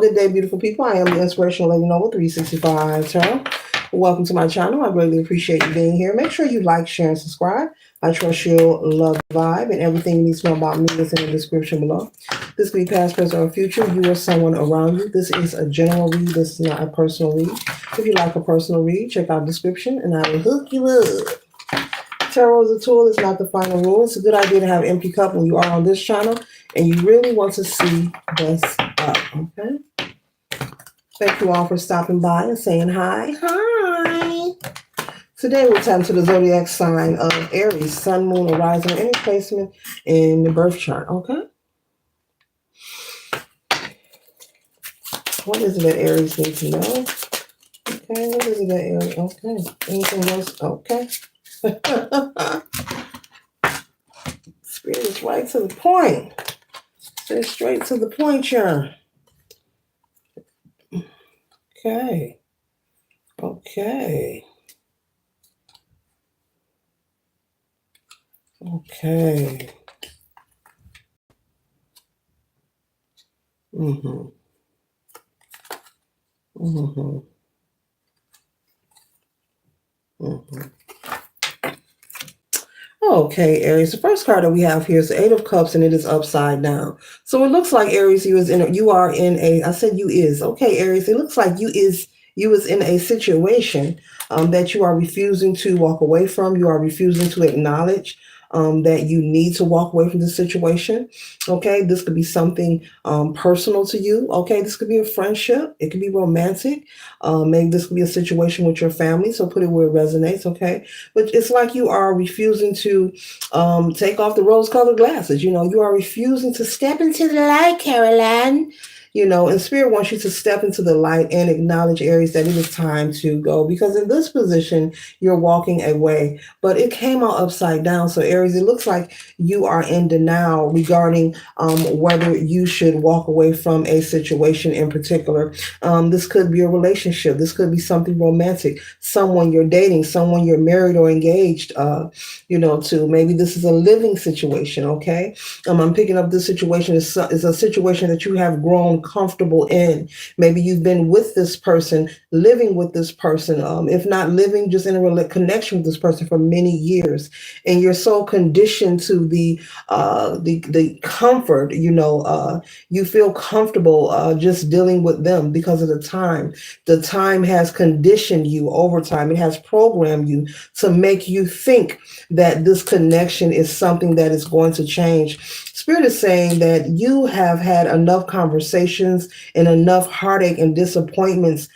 good day, beautiful people. I am the Inspirational Lady Noble 365 Tarot. Welcome to my channel. I greatly appreciate you being here. Make sure you like, share, and subscribe. I trust you'll love the vibe, and everything you need to know about me is in the description below. This could be past, present, or future. You or someone around you. This is a general read. This is not a personal read. If you like a personal read, check out the description, and I will hook you up. Tarot is a tool. It's not the final rule. It's a good idea to have an empty cup when you are on this channel and you really want to see what's up, okay? Thank you all for stopping by and saying hi. Hi. Today we'll tap into the zodiac sign of Aries, sun, moon, or rising, or any placement in the birth chart, okay? What is it that Aries needs to know? Okay, what is it that Aries, okay. Anything else? Okay. Spirit is right to the point. Stay straight to the point here. Okay. Okay. Okay. Mm-hmm. Mm-hmm. Mm-hmm. Okay, Aries. The first card that we have here is the Eight of Cups, and it is upside down. So it looks like Aries, you are in a. I said you is. Okay, Aries. It looks like you is in a situation that you are refusing to walk away from. You are refusing to acknowledge that you need to walk away from the situation. Okay, this could be something personal to you. Okay, this could be a friendship. It could be romantic. Maybe this could be a situation with your family. So put it where it resonates. Okay, but it's like you are refusing to take off the rose-colored glasses. You are refusing to step into the light, Caroline. And Spirit wants you to step into the light and acknowledge, Aries, that it is time to go. Because in this position, you're walking away. But it came out upside down. So, Aries, it looks like you are in denial regarding whether you should walk away from a situation in particular. This could be a relationship. This could be something romantic. Someone you're dating, someone you're married or engaged, to. Maybe this is a living situation, okay? I'm picking up this situation is a situation that you have grown comfortable in. Maybe you've been with this person, living with this person, if not living, just in a connection with this person for many years, and you're so conditioned to the comfort. You feel comfortable just dealing with them because of the time. The time has conditioned you over time. It has programmed you to make you think that this connection is something that is going to change. Spirit is saying that you have had enough conversations and enough heartache and disappointments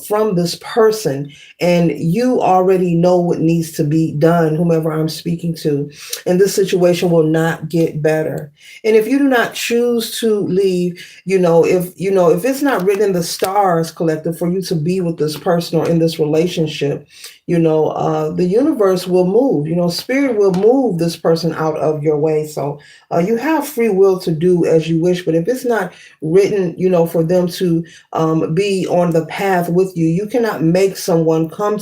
from this person, and you already know what needs to be done, whomever I'm speaking to, and this situation will not get better. And if you do not choose to leave, if it's not written in the stars, collective, for you to be with this person or in this relationship, the universe will move. Spirit will move this person out of your way. So you have free will to do as you wish. But if it's not written, for them to be on the path with you, you cannot make someone come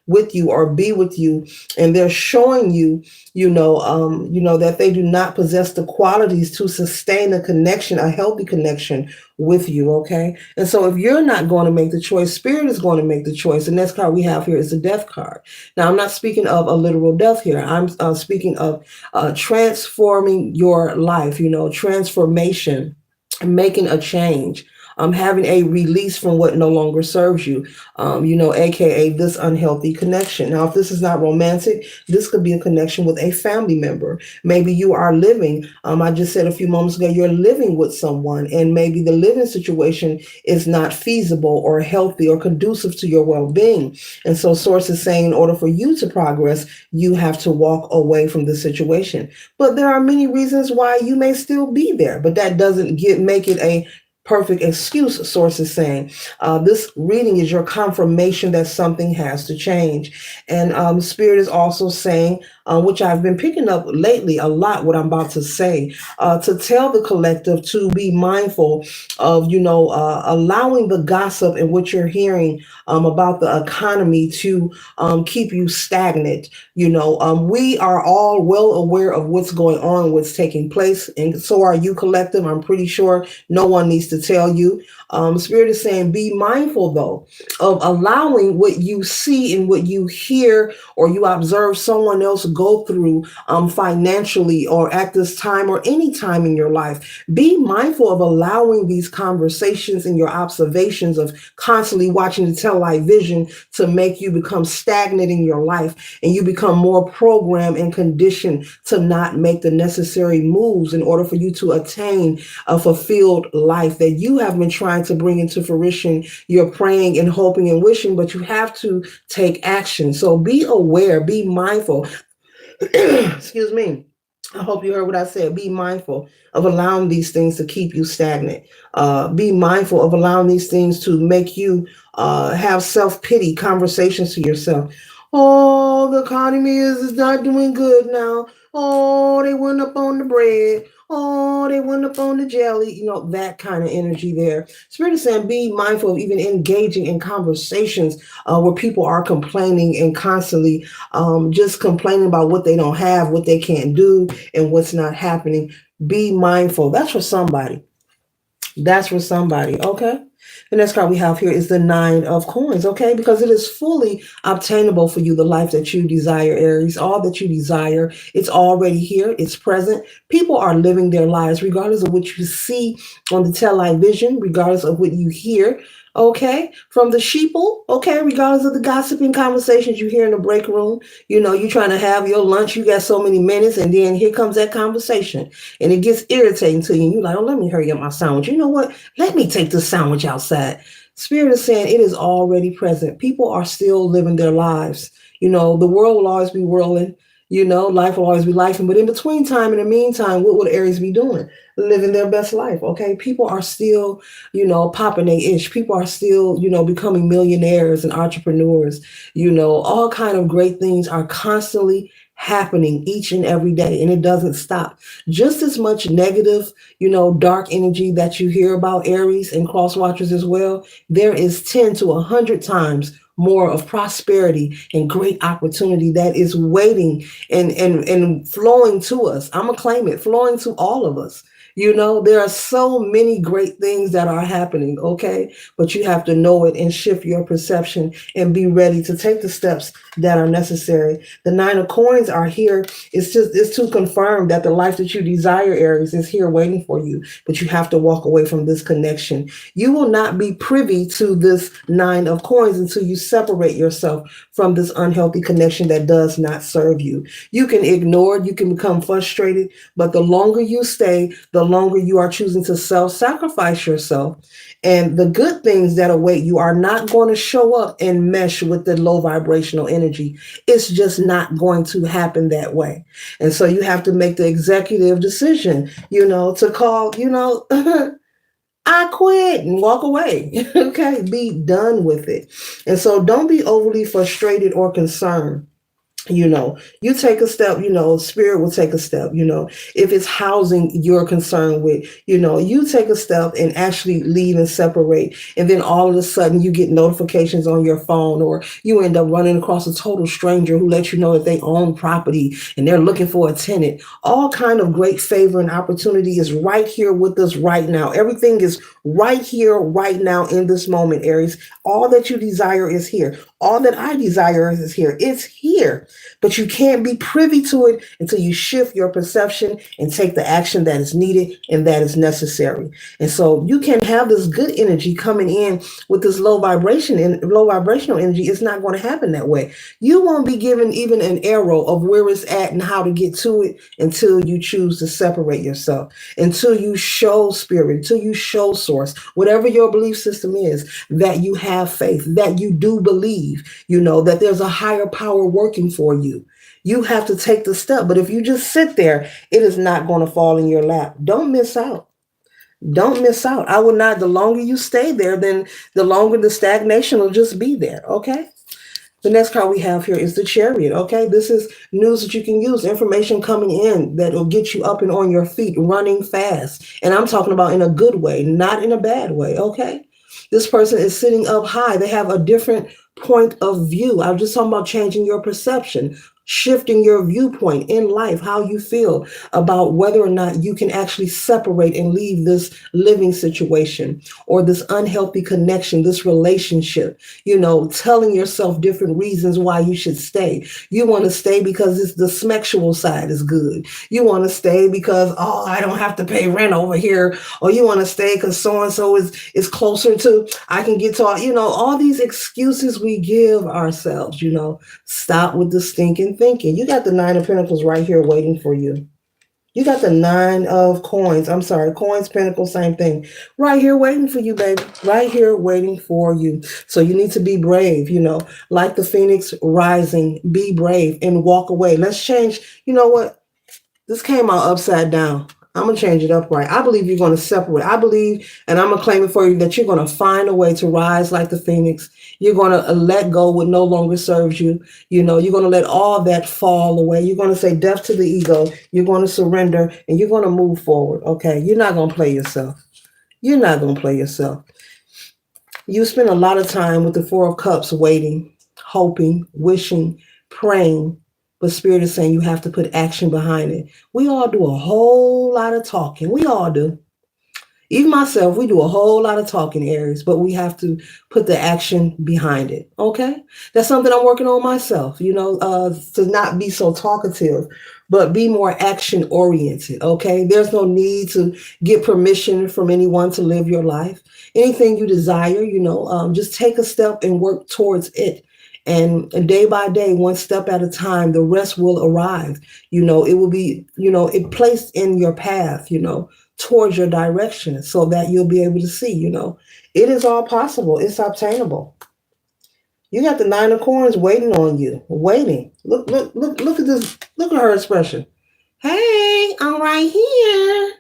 with you or be with you, and they're showing you, that they do not possess the qualities to sustain a connection, a healthy connection with you. Okay. And so if you're not going to make the choice, Spirit is going to make the choice. The next card we have here is the Death card. Now, I'm not speaking of a literal death here. I'm speaking of transforming your life, transformation, making a change. Having a release from what no longer serves you, aka this unhealthy connection. Now, if this is not romantic, this could be a connection with a family member. Maybe you are living, I just said a few moments ago, you're living with someone, and maybe the living situation is not feasible or healthy or conducive to your well-being. And so Source is saying in order for you to progress, you have to walk away from the situation. But there are many reasons why you may still be there, but that doesn't make it a perfect excuse. Source is saying this reading is your confirmation that something has to change. And Spirit is also saying, which I've been picking up lately a lot, what I'm about to say, to tell the collective to be mindful of, allowing the gossip and what you're hearing about the economy to keep you stagnant. We are all well aware of what's going on, what's taking place, and so are you, collective. I'm pretty sure no one needs to to tell you. Spirit is saying, be mindful though of allowing what you see and what you hear or you observe someone else go through financially or at this time or any time in your life. Be mindful of allowing these conversations and your observations of constantly watching the television to make you become stagnant in your life, and you become more programmed and conditioned to not make the necessary moves in order for you to attain a fulfilled life that you have been trying to bring into fruition. You're praying and hoping and wishing, but you have to take action. So be aware, be mindful. Excuse me. I hope you heard what I said. Be mindful of allowing these things to keep you stagnant. Be mindful of allowing these things to make you have self-pity conversations to yourself. Oh, the economy is not doing good now. Oh, they went up on the bread. Oh, they went up on the jelly. You know, that kind of energy there. Spirit is saying be mindful of even engaging in conversations where people are complaining and constantly just complaining about what they don't have, what they can't do, and what's not happening. Be mindful. That's for somebody. That's for somebody. Okay. The next card we have here is the Nine of Coins, okay? Because it is fully obtainable for you, the life that you desire, Aries. All that you desire, it's already here. It's present. People are living their lives, regardless of what you see on the television, regardless of what you hear, okay? From the sheeple, okay? Regardless of the gossiping conversations you hear in the break room. You know, you're trying to have your lunch. You got so many minutes, and then here comes that conversation. And it gets irritating to you. And you're like, oh, let me hurry up my sandwich. You know what? Let me take this sandwich outside. Spirit is saying it is already present. People are still living their lives. You know, the world will always be whirling. You know, life will always be life. But in between time, in the meantime, what would Aries be doing? Living their best life. Okay. People are still, you know, popping their ish. People are still, you know, becoming millionaires and entrepreneurs. You know, all kind of great things are constantly happening each and every day, and it doesn't stop. Just as much negative, you know, dark energy that you hear about, Aries and cross watchers as well, there is 10 to 100 times more of prosperity and great opportunity that is waiting and flowing to us. I'm gonna claim it, flowing to all of us. You know, there are so many great things that are happening, okay? But you have to know it and shift your perception and be ready to take the steps that are necessary. The Nine of Coins are here. It's to confirm that the life that you desire, Aries, is here waiting for you. But you have to walk away from this connection. You will not be privy to this Nine of Coins until you separate yourself from this unhealthy connection that does not serve you. You can ignore it, you can become frustrated, but the longer you stay, the longer you are choosing to self-sacrifice yourself. And the good things that await you are not going to show up and mesh with the low vibrational energy. It's just not going to happen that way. And so you have to make the executive decision, you know, to call, you know, I quit and walk away. Okay, be done with it. And so don't be overly frustrated or concerned. You know, you take a step, you know, spirit will take a step, you know, if it's housing you're concerned with, you know, you take a step and actually leave and separate. And then all of a sudden you get notifications on your phone, or you end up running across a total stranger who lets you know that they own property and they're looking for a tenant. All kind of great favor and opportunity is right here with us right now. Everything is right here, right now in this moment, Aries. All that you desire is here. All that I desire is here. It's here. But you can't be privy to it until you shift your perception and take the action that is needed and that is necessary. And so you can have this good energy coming in with this low vibrational energy. It's not going to happen that way. You won't be given even an arrow of where it's at and how to get to it until you choose to separate yourself, until you show spirit, until you show source, whatever your belief system is, that you have faith, that you do believe, you know, that there's a higher power working for you. You have to take the step. But if you just sit there, it is not going to fall in your lap. Don't miss out. Don't miss out. I would not, the longer you stay there, then the longer the stagnation will just be there. Okay. The next card we have here is the Chariot. Okay. This is news that you can use, information coming in that will get you up and on your feet, running fast. And I'm talking about in a good way, not in a bad way. Okay. This person is sitting up high. They have a different point of view. I'm just talking about changing your perception, shifting your viewpoint in life, how you feel about whether or not you can actually separate and leave this living situation or this unhealthy connection, this relationship, telling yourself different reasons why you should stay. You want to stay because it's the sexual side is good. You want to stay because, oh, I don't have to pay rent over here. Or you want to stay because so-and-so is closer to, I can get to, all these excuses we give ourselves, stop with the stinking thinking. You got the Nine of Pentacles right here waiting for you. You got the Nine of Coins. I'm sorry, Coins, Pentacles, same thing. Right here waiting for you, baby. Right here waiting for you. So you need to be brave, like the Phoenix rising, be brave and walk away. Let's change. You know what? This came out upside down. I'm going to change it up right. I believe you're going to separate. I believe, and I'm going to claim it for you, that you're going to find a way to rise like the Phoenix. You're going to let go what no longer serves you. You're going to let all that fall away. You're going to say death to the ego. You're going to surrender and you're going to move forward. Okay. You're not going to play yourself. You're not going to play yourself. You spend a lot of time with the Four of Cups waiting, hoping, wishing, praying. But Spirit is saying you have to put action behind it. We all do a whole lot of talking. We all do. Even myself, we do a whole lot of talking, Aries, but we have to put the action behind it. Okay? That's something I'm working on myself, to not be so talkative, but be more action oriented. Okay? There's no need to get permission from anyone to live your life. Anything you desire, just take a step and work towards it. And day by day, one step at a time, the rest will arrive. It will be, it placed in your path, towards your direction so that you'll be able to see, it is all possible. It's obtainable. You got the Nine of Coins waiting on you, waiting. Look at this. Look at her expression. Hey, I'm right here.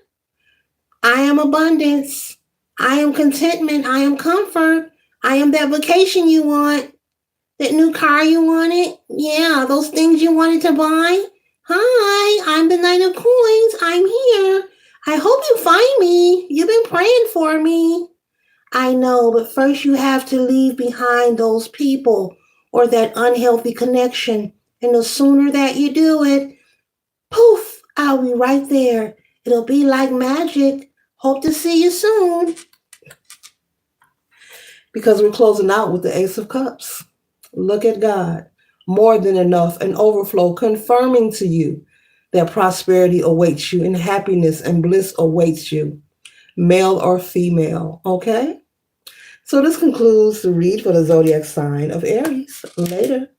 I am abundance. I am contentment. I am comfort. I am that vacation you want. That new car you wanted? Yeah, those things you wanted to buy? Hi, I'm the Nine of Coins. I'm here. I hope you find me. You've been praying for me. I know, but first you have to leave behind those people or that unhealthy connection. And the sooner that you do it, poof, I'll be right there. It'll be like magic. Hope to see you soon. Because we're closing out with the Ace of Cups. Look at God. More than enough, an overflow, confirming to you that prosperity awaits you and happiness and bliss awaits you, male or female. Okay? So this concludes the read for the zodiac sign of Aries. Later.